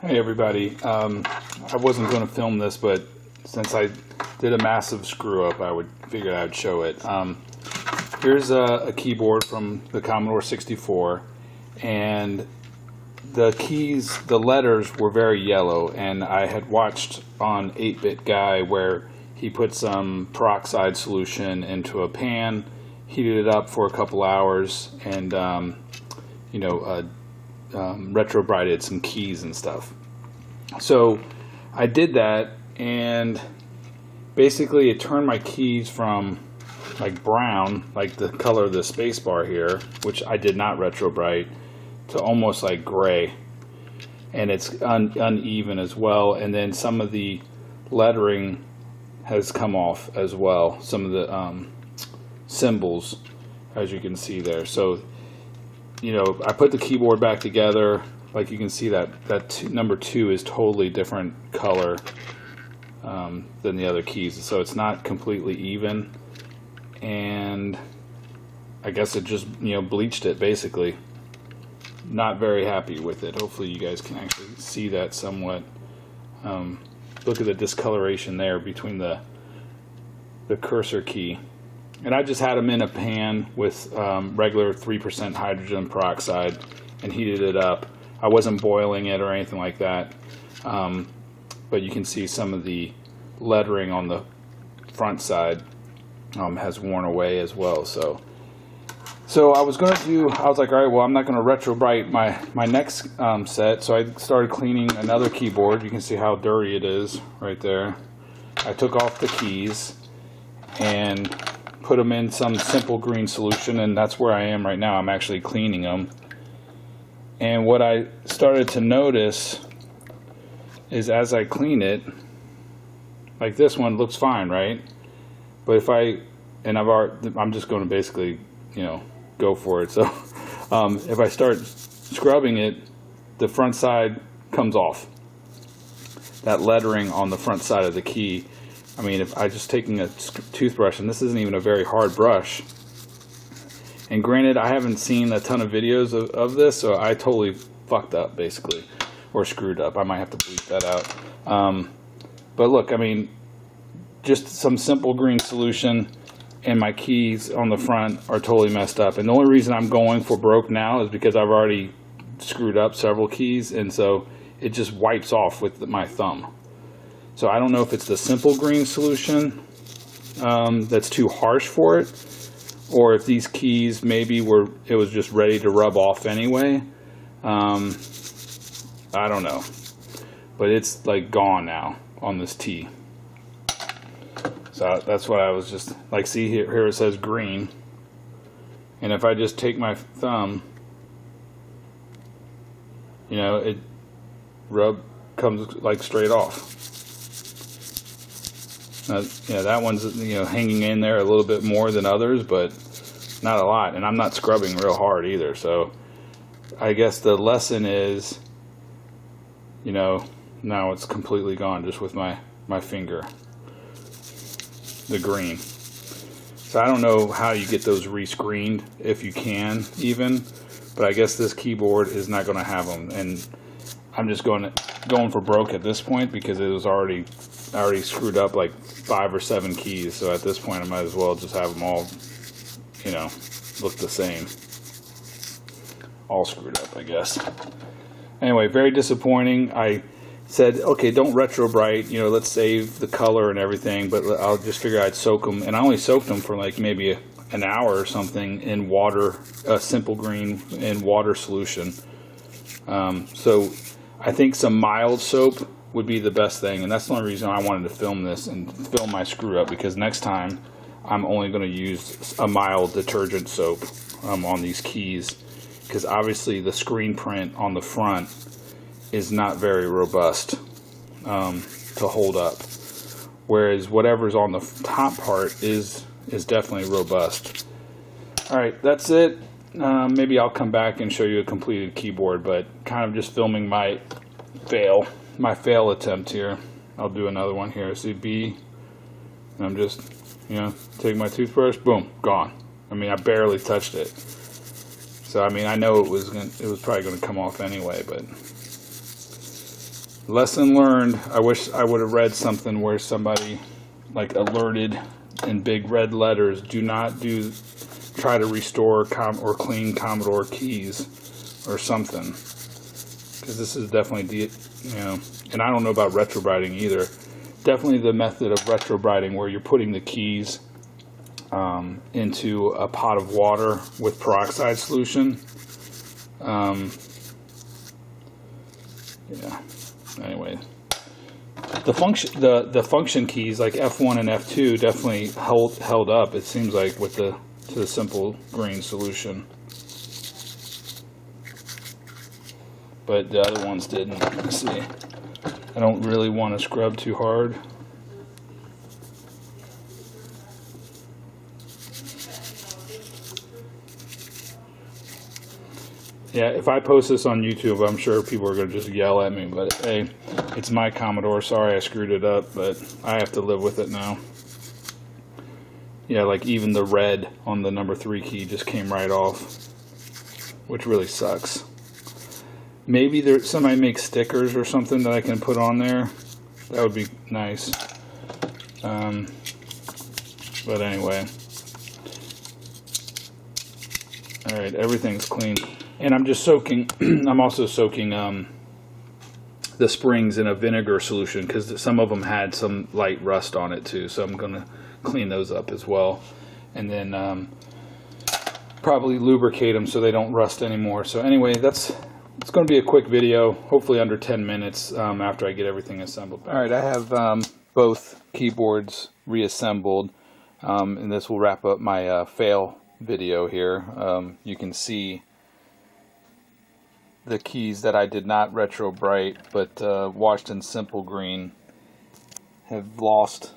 Hey everybody, I wasn't going to film this, but since I did a massive screw up, I figured I'd show it. Here's a keyboard from the Commodore 64, and the keys, the letters were very yellow, and I had watched on 8-Bit Guy where he put some peroxide solution into a pan, heated it up for a couple hours, and retrobrighted some keys and stuff. So I did that, and basically it turned my keys from like brown, like the color of the space bar here, which I did not retrobright, to almost like gray, and it's uneven as well, and then some of the lettering has come off as well, some of the symbols, as you can see there. So I put the keyboard back together. Like you can see that number 2 is totally different color than the other keys, so it's not completely even, and I guess it just bleached it basically. Not very happy with it. Hopefully you guys can actually see that somewhat. Look at the discoloration there between the cursor key. And I just had them in a pan with regular 3% hydrogen peroxide and heated it up. I wasn't boiling it or anything like that, but you can see some of the lettering on the front side has worn away as well. So I was like, all right, well, I'm not going to retrobright my next set, so I started cleaning another keyboard. You can see how dirty it is right there. I took off the keys and put them in some simple green solution, and that's where I am right now. I'm actually cleaning them. And what I started to notice is as I clean it, like this one looks fine, right? But I'm just going to basically, go for it. So if I start scrubbing it, the front side comes off. That lettering on the front side of the key. I mean, if I just taking a toothbrush, and this isn't even a very hard brush, and granted, I haven't seen a ton of videos of this, so I totally fucked up, basically, or screwed up. I might have to bleep that out. But look, I mean, just some simple green solution, and my keys on the front are totally messed up. And the only reason I'm going for broke now is because I've already screwed up several keys, and so it just wipes off with my thumb. So I don't know if it's the simple green solution that's too harsh for it, or if these keys maybe it was just ready to rub off anyway. I don't know, but it's like gone now on this T. So that's what I was just like, see here it says green, and if I just take my thumb, it comes like straight off. That one's hanging in there a little bit more than others, but not a lot, and I'm not scrubbing real hard either. So I guess the lesson is, now it's completely gone just with my finger, the green. So I don't know how you get those rescreened, if you can even, but I guess this keyboard is not going to have them, and I'm just going for broke at this point because it was already screwed up like 5 or 7 keys. So at this point I might as well just have them all look the same, all screwed up, I guess. Anyway, very disappointing. I said, okay, don't retrobright, let's save the color and everything, but I'll just figure I'd soak them, and I only soaked them for like maybe an hour or something in water, simple green in water solution. So I think some mild soap would be the best thing, and that's the only reason I wanted to film this and film my screw up, because next time I'm only going to use a mild detergent soap on these keys, because obviously the screen print on the front is not very robust to hold up, whereas whatever's on the top part is definitely robust. Alright, that's it. Maybe I'll come back and show you a completed keyboard, but kind of just filming my fail attempt here. I'll do another one here. See B, and I'm just take my toothbrush, boom, gone. I mean, I barely touched it. So I mean, I know it was probably going to come off anyway, but Lesson learned. I wish I would have read something where somebody like alerted in big red letters, do not try to restore or clean Commodore keys or something, because this is definitely and I don't know about retrobrighting either. Definitely the method of retrobrighting where you're putting the keys into a pot of water with peroxide solution. Yeah. Anyway, the function keys like F1 and F2 definitely held up. It seems like with the simple green solution, but the other ones didn't. Let's see. I don't really want to scrub too hard. Yeah, if I post this on YouTube, I'm sure people are going to just yell at me, but hey, it's my Commodore. Sorry I screwed it up, but I have to live with it now. Yeah, like even the red on the number 3 key just came right off, which really sucks. Maybe somebody makes stickers or something that I can put on there. That would be nice. But anyway. Alright, everything's clean. And I'm just soaking, I'm also soaking the springs in a vinegar solution, because some of them had some light rust on it too. So I'm going to clean those up as well. And then probably lubricate them so they don't rust anymore. So anyway, it's going to be a quick video, hopefully under 10 minutes after I get everything assembled. Alright, I have both keyboards reassembled, and this will wrap up my fail video here. You can see the keys that I did not Retrobright but washed in simple green have lost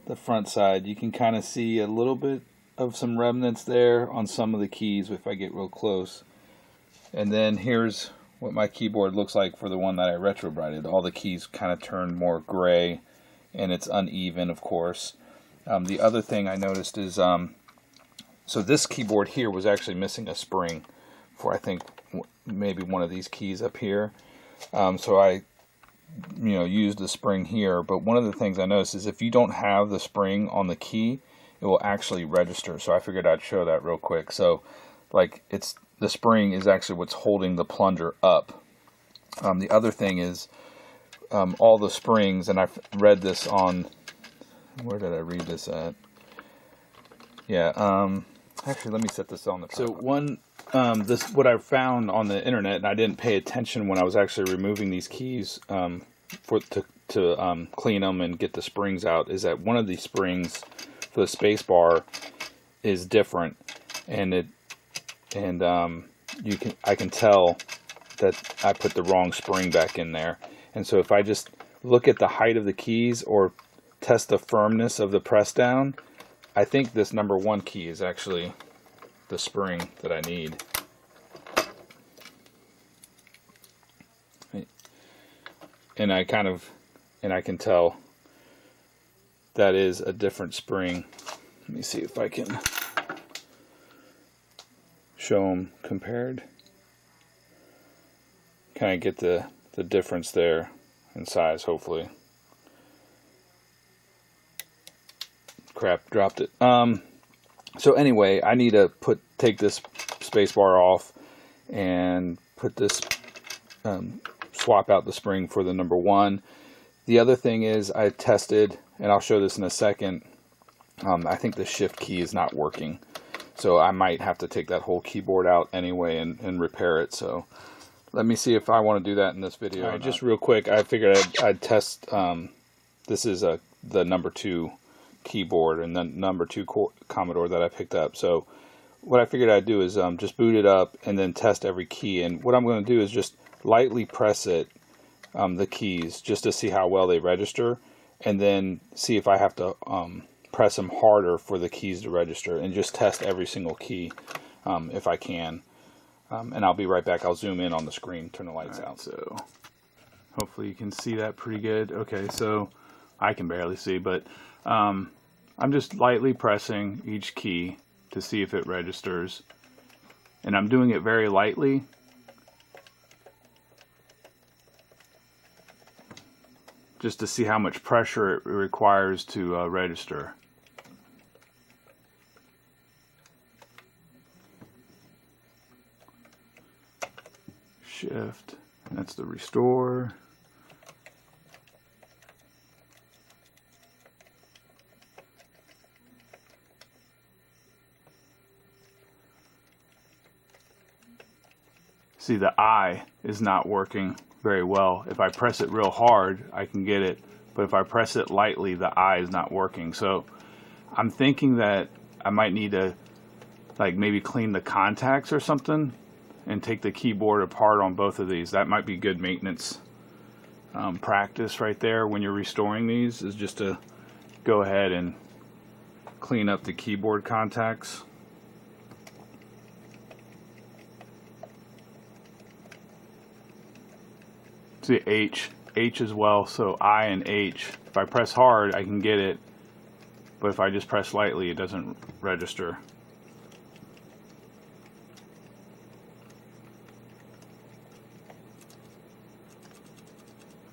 the front side. You can kind of see a little bit of some remnants there on some of the keys if I get real close. And then here's what my keyboard looks like for the one that I Retrobrighted. All the keys kind of turned more gray, and it's uneven, of course. The other thing I noticed is so this keyboard here was actually missing a spring for, I think, maybe one of these keys up here. So I used the spring here, but one of the things I noticed is if you don't have the spring on the key, it will actually register. So I figured I'd show that real quick. So like the spring is actually what's holding the plunger up. The other thing is all the springs, and I've read this on, where did I read this at? Yeah, actually let me set this on the tripod. So what I found on the internet, and I didn't pay attention when I was actually removing these keys to clean them and get the springs out, is that one of these springs for the space bar is different, and I can tell that I put the wrong spring back in there. And so if I just look at the height of the keys or test the firmness of the press down, I think this number 1 key is actually the spring that I need. And I can tell that is a different spring. Let me see if I can show them compared. Kind of get the difference there in size, hopefully. Crap, dropped it. So anyway, I need to take this space bar off and put this, swap out the spring for the number 1. The other thing is I tested, and I'll show this in a second, I think the shift key is not working. So I might have to take that whole keyboard out anyway and repair it. So let me see if I want to do that in this video. All right, just real quick, I figured I'd test, this is the number 2 keyboard and then number 2 Commodore that I picked up. So what I figured I'd do is just boot it up and then test every key. And what I'm going to do is just lightly press it, the keys, just to see how well they register, and then see if I have to press them harder for the keys to register, and just test every single key if I can. And I'll be right back. I'll zoom in on the screen, turn the lights out. So hopefully you can see that pretty good. Okay, so I can barely see, but I'm just lightly pressing each key to see if it registers, and I'm doing it very lightly. just to see how much pressure it requires to register. Shift, that's the restore. See, the I is not working very well. If I press it real hard, I can get it, but if I press it lightly, the I is not working. So I'm thinking that I might need to like maybe clean the contacts or something and take the keyboard apart on both of these. That might be good maintenance practice right there when you're restoring these, is just to go ahead and clean up the keyboard contacts. See, H as well, so I and H. If I press hard, I can get it, but if I just press lightly, it doesn't register.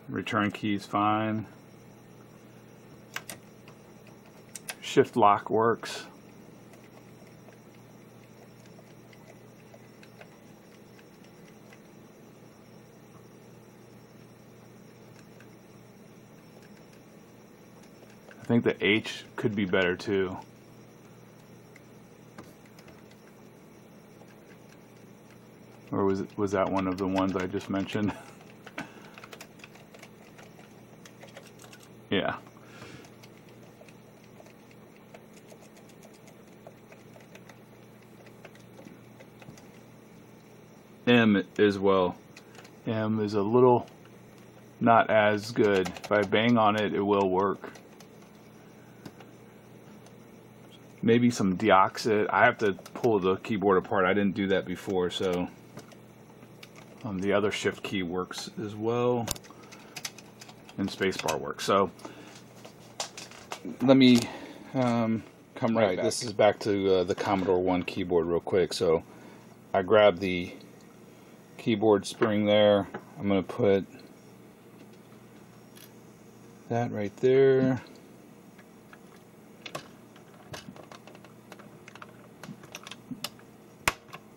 Return key is fine. Shift lock works. I think the H could be better too. Or was that one of the ones I just mentioned? Yeah. M as well. M is a little not as good. If I bang on it, it will work. Maybe some deoxit. I have to pull the keyboard apart. I didn't do that before, so the other shift key works as well, and spacebar works. So let me come right back. This is back to the Commodore 1 keyboard real quick. So I grabbed the keyboard spring there. I'm going to put that right there.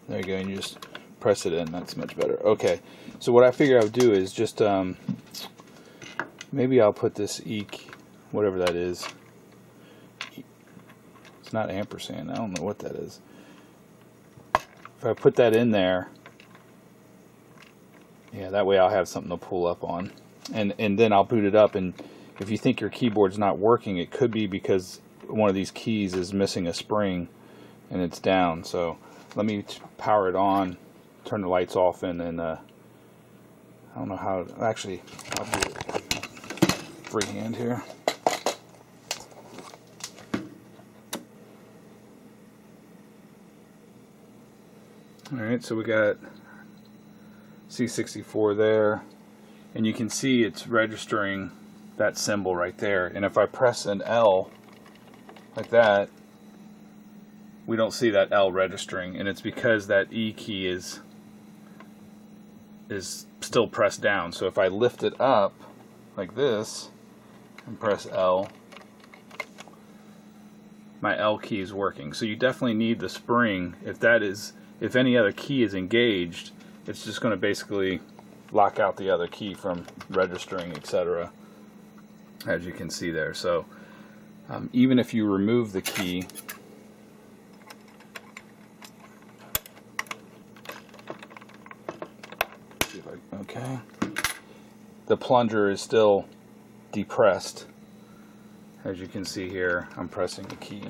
There you go, and you just press it in. That's much better. Okay, so what I figure I would do is just maybe I'll put this E key, whatever that is. It's not ampersand. I don't know what that is. If I put that in there, yeah, that way I'll have something to pull up on, and then I'll boot it up. And if you think your keyboard's not working, it could be because one of these keys is missing a spring and it's down. So let me power it on, turn the lights off, and then I don't know how. Actually, I'll do it freehand here. All right, so we got C64 there, and you can see it's registering that symbol right there. And if I press an L like that, we don't see that L registering, and it's because that E key is still pressed down. So if I lift it up like this and press L, my L key is working. So you definitely need the spring. If any other key is engaged, it's just going to basically lock out the other key from registering, etc., as you can see there. So even if you remove the key, okay, the plunger is still depressed. As you can see here, I'm pressing the key.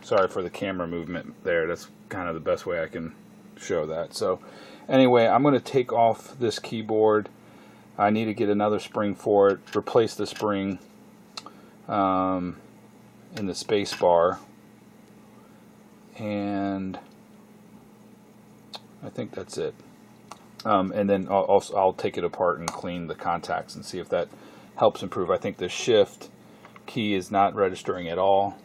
Sorry for the camera movement there. That's kind of the best way I can show that. So anyway, I'm going to take off this keyboard. I need to get another spring for it, replace the spring in the space bar, and I think that's it. And then I'll take it apart and clean the contacts and see if that helps improve. I think the shift key is not registering at all.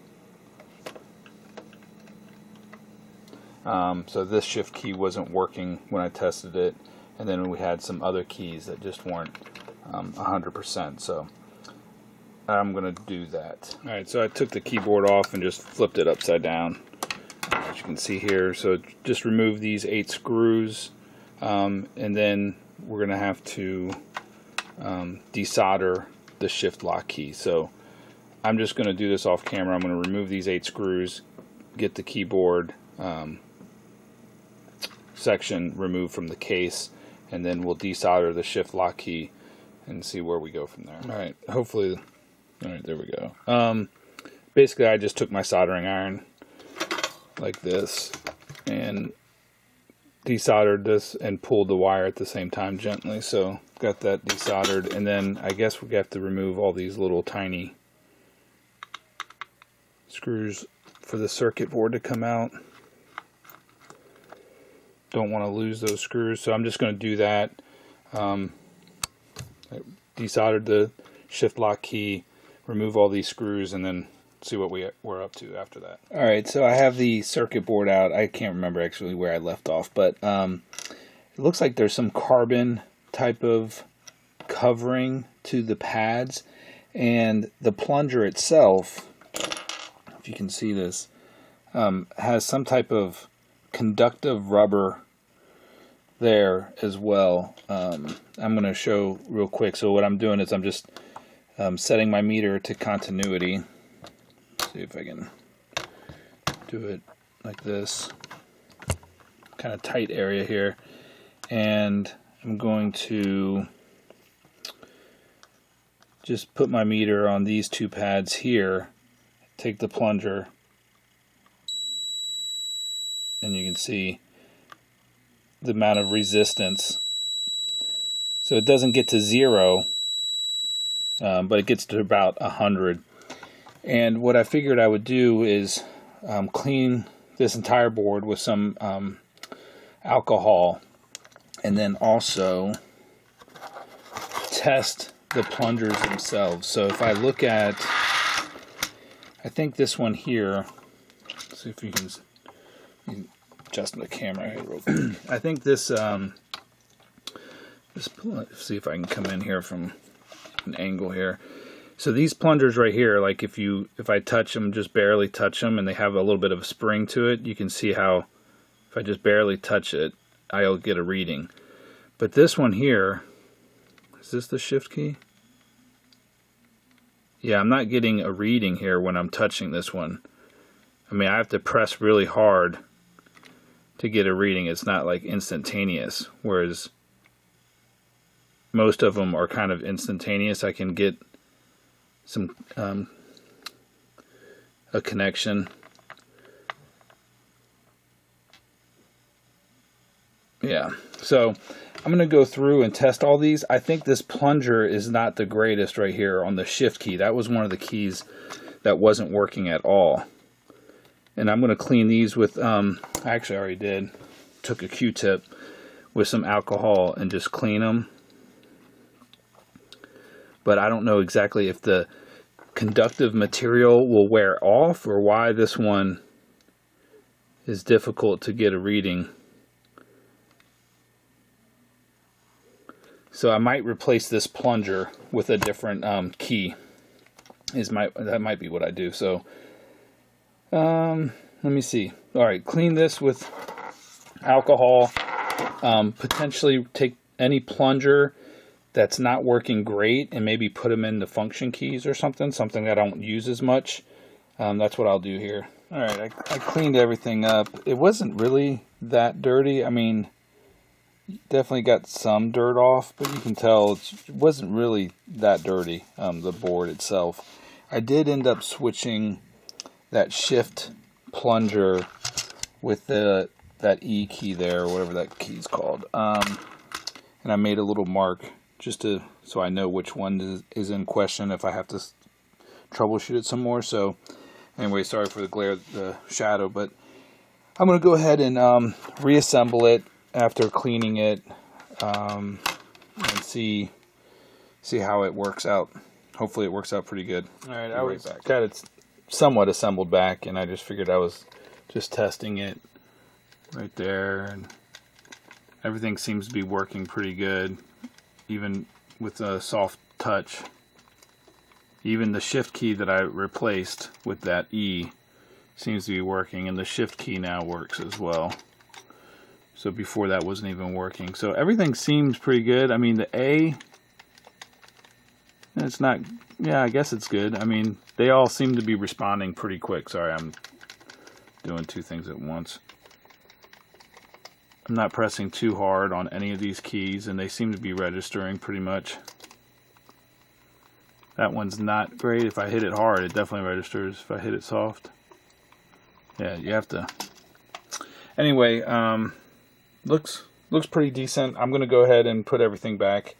So this shift key wasn't working when I tested it, and then we had some other keys that just weren't 100%. So I'm going to do that. All right, so I took the keyboard off and just flipped it upside down, as you can see here. So just remove these 8 screws, and then we're going to have to desolder the shift lock key. So I'm just going to do this off camera. I'm going to remove these 8 screws, get the keyboard section removed from the case, and then we'll desolder the shift lock key and see where we go from there. All right, hopefully, all right, there we go. Basically, I just took my soldering iron like this and desoldered this and pulled the wire at the same time gently. So got that desoldered, and then I guess we have to remove all these little tiny screws for the circuit board to come out. Don't want to lose those screws, so I'm just going to do that. I desoldered the shift lock key, remove all these screws, and then see what we're up to after that. Alright, so I have the circuit board out. I can't remember actually where I left off, but it looks like there's some carbon type of covering to the pads, and the plunger itself, if you can see this, has some type of conductive rubber there as well. I'm going to show real quick. So what I'm doing is I'm just setting my meter to continuity. See if I can do it like this. Kind of tight area here. And I'm going to just put my meter on these 2 pads here, take the plunger, and you can see the amount of resistance. So it doesn't get to 0, but it gets to about 100. And what I figured I would do is clean this entire board with some alcohol, and then also test the plungers themselves. So if I look at, I think this one here, let's see if you can adjust the camera here real quick. I think this, let's see if I can come in here from an angle here. So these plungers right here, like if I touch them, just barely touch them, and they have a little bit of a spring to it, you can see how if I just barely touch it, I'll get a reading. But this one here, is this the shift key? Yeah, I'm not getting a reading here when I'm touching this one. I mean, I have to press really hard to get a reading. It's not like instantaneous, whereas most of them are kind of instantaneous. I can get some a connection. Yeah, so I'm going to go through and test all these. I think this plunger is not the greatest right here on the shift key. That was one of the keys that wasn't working at all. And I'm going to clean these with, actually I already did, took a Q-tip with some alcohol and just clean them. But I don't know exactly if the conductive material will wear off or why this one is difficult to get a reading. So I might replace this plunger with a different key. That might be what I do. So let me see. All right, clean this with alcohol. Potentially take any plunger that's not working great and maybe put them in the function keys or something that I don't use as much. That's what I'll do here. All right, I cleaned everything up. It wasn't really that dirty. I mean, definitely got some dirt off, but you can tell it wasn't really that dirty, the board itself. I did end up switching that shift plunger with that E key there, or whatever that key is called. And I made a little mark just so I know which one is in question if I have to troubleshoot it some more. So anyway, sorry for the glare, the shadow, but I'm going to go ahead and reassemble it after cleaning it, and see how it works out. Hopefully it works out pretty good. All right, I was got it somewhat assembled back, and I just figured I was just testing it right there, and everything seems to be working pretty good. Even with a soft touch. Even the shift key that I replaced with that E seems to be working, and the shift key now works as well. So before that wasn't even working. So everything seems pretty good. I mean, the A, it's not, yeah, I guess it's good. I mean, they all seem to be responding pretty quick. Sorry, I'm doing two things at once. I'm not pressing too hard on any of these keys, and they seem to be registering pretty much. That one's not great. If I hit it hard, it definitely registers. If I hit it soft, yeah, you have to. Anyway, looks pretty decent. I'm gonna go ahead and put everything back,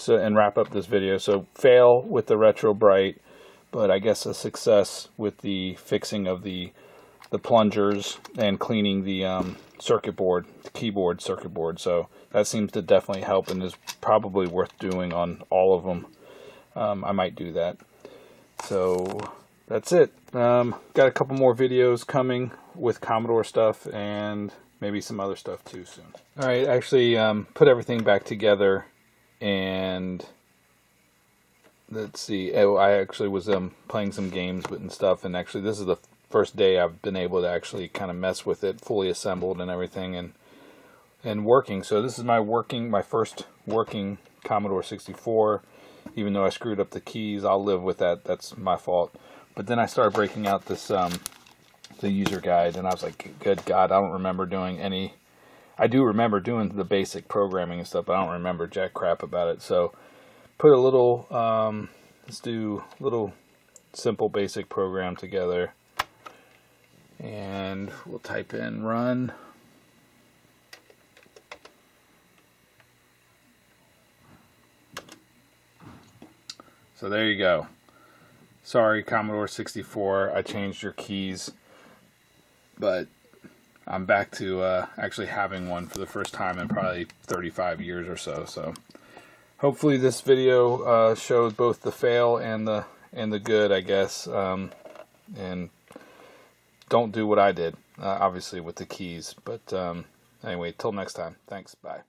and wrap up this video. So fail with the Retrobright, but I guess a success with the fixing of the plungers and cleaning the circuit board, the keyboard circuit board. So that seems to definitely help, and is probably worth doing on all of them. I might do that. So that's it. Got a couple more videos coming with Commodore stuff, and maybe some other stuff too soon. Alright, actually put everything back together, and let's see. Oh, I actually was playing some games and stuff, and actually this is the first day I've been able to actually kind of mess with it, fully assembled and everything, and working. So this is my first working Commodore 64. Even though I screwed up the keys, I'll live with that. That's my fault. But then I started breaking out this the user guide, and I was like, good God, I don't remember doing any. I do remember doing the basic programming and stuff, but I don't remember jack crap about it. So put a little, let's do a little simple basic program together, and we'll type in run. So there you go. Sorry, Commodore 64, I changed your keys, but I'm back to actually having one for the first time in probably 35 years or so. So hopefully this video showed both the fail and the good, I guess. And don't do what I did, obviously, with the keys. But anyway, till next time. Thanks. Bye.